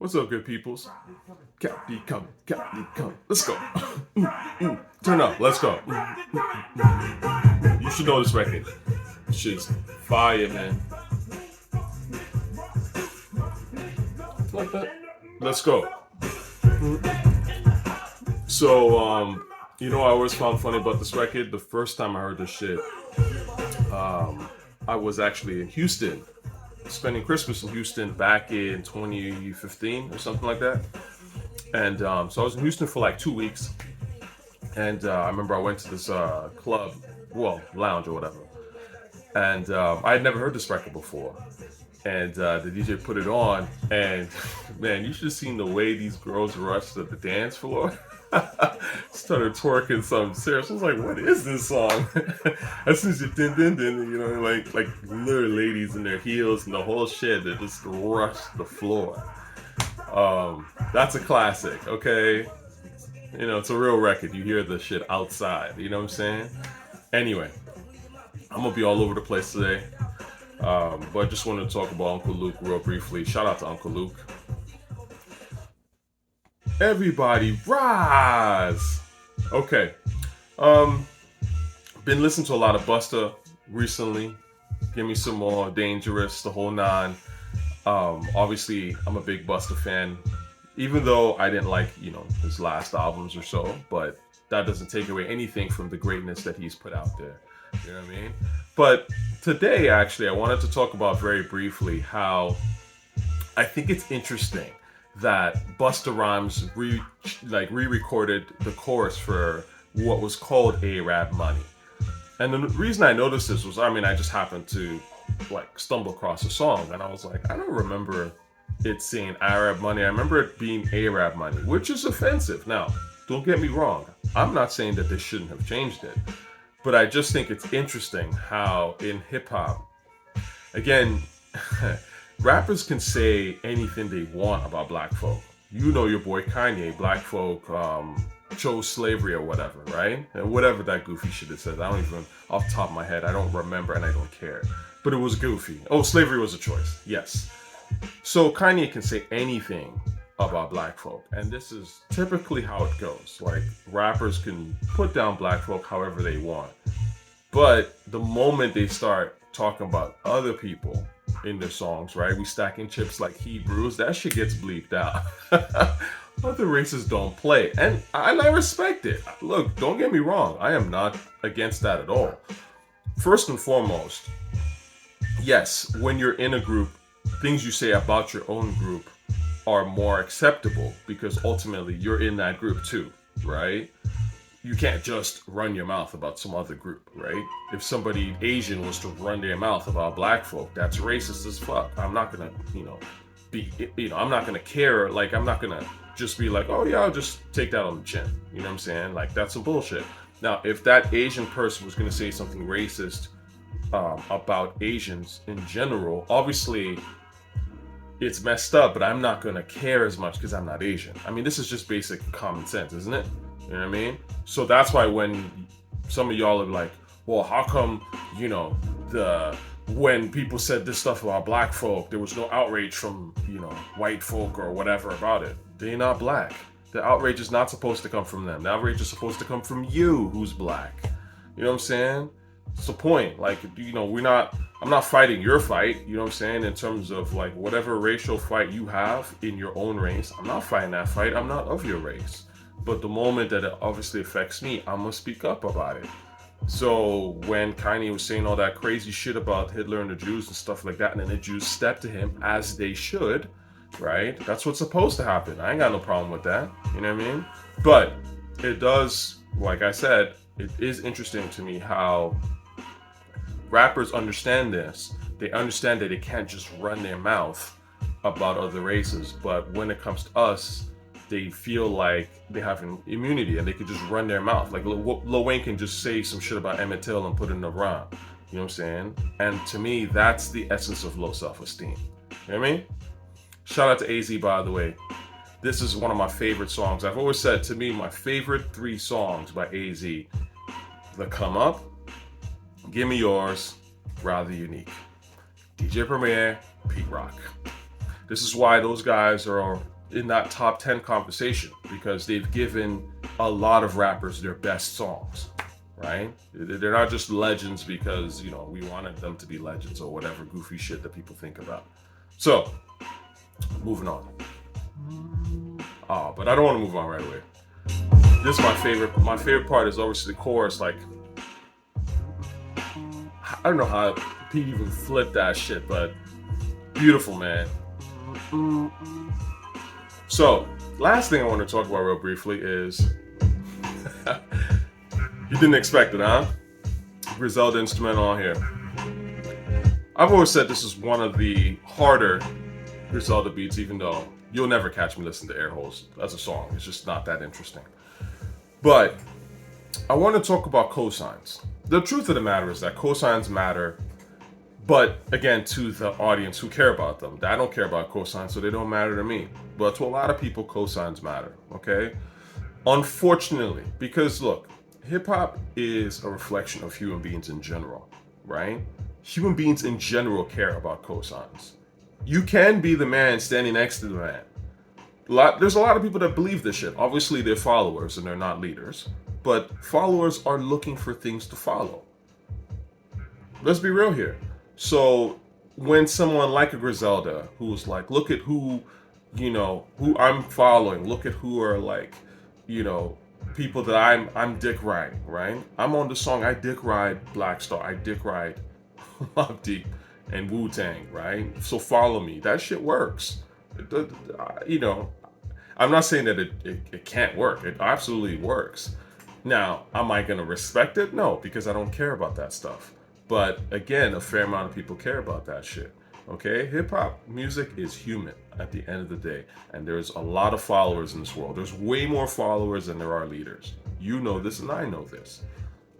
What's up, good peoples? Come. Let's go. Turn up. Let's go. You should know this record. This shit's fire, man. Like that. Let's go. So, I always found funny about this record. The first time I heard this shit, I was actually in Houston, spending Christmas in Houston back in 2015 or something like that. And so I was in Houston for like 2 weeks. And I remember I went to this club, lounge or whatever. And I had never heard this record before. And the DJ put it on. And man, you should have seen the way these girls rushed to the dance floor. Started twerking something serious. I was like, what is this song? As soon as you like little ladies in their heels and the whole shit, they just rushed the floor. That's a classic, okay? It's a real record. You hear the shit outside, you know what I'm saying? Anyway, I'm gonna be all over the place today. But I just wanted to talk about Uncle Luke real briefly. Shout out to Uncle Luke. Everybody rise! Okay. Been listening to a lot of Busta recently. Give me some more Dangerous, the whole nine. Obviously, I'm a big Busta fan, even though I didn't like, his last albums or so, but that doesn't take away anything from the greatness that he's put out there. You know what I mean? But today, actually, I wanted to talk about very briefly how I think it's interesting that Busta Rhymes re-recorded the chorus for what was called A-Rap Money. And the reason I noticed this was, I just happened to stumble across a song and I was like, I don't remember it saying Arab Money. I remember it being Arab Money, which is offensive. Now, don't get me wrong. I'm not saying that they shouldn't have changed it, but I just think it's interesting how in hip hop, again, rappers can say anything they want about black folk. Your boy Kanye, black folk chose slavery or whatever, right? And whatever that goofy shit it says. I don't even, off the top of my head, I don't remember and I don't care. But it was goofy. Oh, slavery was a choice. Yes. So Kanye can say anything about black folk. And this is typically how it goes. Rappers can put down black folk however they want. But the moment they start talking about other people in their songs, right? We stacking chips like Hebrews, that shit gets bleeped out. Other races don't play. And I respect it. Look, don't get me wrong. I am not against that at all. First and foremost, yes, when you're in a group, things you say about your own group are more acceptable because ultimately you're in that group too, right? You can't just run your mouth about some other group, right? If somebody Asian was to run their mouth about black folk, that's racist as fuck. I'm not gonna, I'm not gonna care. I'm not gonna just be like, oh yeah, I'll just take that on the chin. You know what I'm saying? That's some bullshit. Now, if that Asian person was gonna say something racist about Asians in general, obviously it's messed up, but I'm not gonna care as much because I'm not Asian. This is just basic common sense, isn't it? You know what I mean? So that's why when some of y'all are like, well, how come, when people said this stuff about black folk, there was no outrage from, white folk or whatever about it. They're not black. The outrage is not supposed to come from them. The outrage is supposed to come from you, who's black. You know what I'm saying? It's the point. I'm not fighting your fight, you know what I'm saying? In terms of whatever racial fight you have in your own race, I'm not fighting that fight. I'm not of your race. But the moment that it obviously affects me, I'm gonna speak up about it. So when Kanye was saying all that crazy shit about Hitler and the Jews and stuff like that, and then the Jews stepped to him as they should, right? That's what's supposed to happen. I ain't got no problem with that. You know what I mean? But it does, like I said, it is interesting to me how rappers understand this. They understand that they can't just run their mouth about other races. But when it comes to us, they feel like they have an immunity and they can just run their mouth. Lil Wayne can just say some shit about Emmett Till and put it in a rhyme. You know what I'm saying? And to me, that's the essence of low self-esteem. You know what I mean? Shout out to AZ, by the way. This is one of my favorite songs. I've always said, to me, my favorite 3 songs by AZ: The Come Up, Gimme Yours, Rather Unique. DJ Premier, Pete Rock. This is why those guys are in that top 10 conversation because they've given a lot of rappers their best songs, right? They're not just legends because, you know, we wanted them to be legends or whatever goofy shit that people think about. So, moving on. But I don't want to move on right away. This is my favorite. My favorite part is obviously the chorus. Like, I don't know how Pete even flipped that shit, but beautiful, man. So, last thing I want to talk about real briefly is you didn't expect it, huh? Griselda instrumental on here. I've always said this is one of the harder Griselda beats, even though you'll never catch me listening to Airholez as a song. It's just not that interesting. But I want to talk about cosigns. The truth of the matter is that cosigns matter, but again, to the audience who care about them. I don't care about cosigns, so they don't matter to me. But to a lot of people, cosigns matter, okay? Unfortunately, because look, hip-hop is a reflection of human beings in general, right? Human beings in general care about cosigns. You can be the man standing next to the man. There's a lot of people that believe this shit. Obviously, they're followers and they're not leaders. But followers are looking for things to follow. Let's be real here. So when someone like a Griselda, who's like, look at who, you know, who I'm following. Look at who are like, you know, people that I'm dick riding, right? I'm on the song I dick ride Black Star. I dick ride Mobb Deep and Wu-Tang, right? So follow me. That shit works. You know, I'm not saying that it can't work. It absolutely works. Now, am I going to respect it? No, because I don't care about that stuff. But again, a fair amount of people care about that shit. Okay? Hip hop music is human at the end of the day. And there's a lot of followers in this world. There's way more followers than there are leaders. You know this and I know this.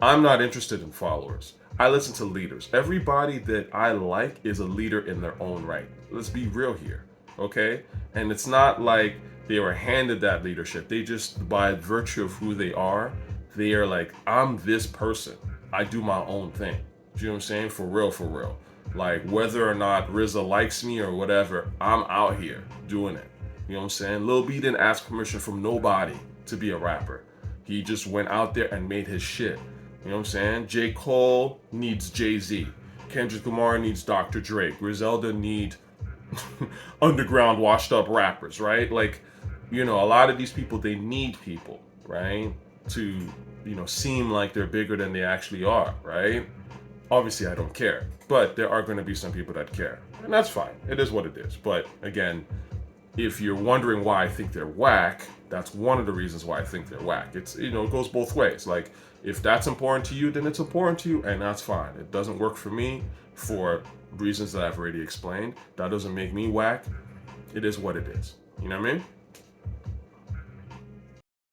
I'm not interested in followers. I listen to leaders. Everybody that I like is a leader in their own right. Let's be real here. Okay? And it's not like they were handed that leadership. They just, by virtue of who they are like, I'm this person. I do my own thing. Do you know what I'm saying? For real, for real. Like, whether or not RZA likes me or whatever, I'm out here doing it. You know what I'm saying? Lil B didn't ask permission from nobody to be a rapper. He just went out there and made his shit. You know what I'm saying? J. Cole needs Jay-Z. Kendrick Lamar needs Dr. Dre. Griselda need underground washed up rappers, right? Like, you know, a lot of these people, they need people, right? To, you know, seem like they're bigger than they actually are, right? Obviously, I don't care. But there are going to be some people that care. And that's fine. It is what it is. But again, if you're wondering why I think they're whack, that's one of the reasons why I think they're whack. It's, you know, it goes both ways. Like, if that's important to you, then it's important to you, and that's fine. It doesn't work for me for reasons that I've already explained. That doesn't make me whack. It is what it is. You know what I mean?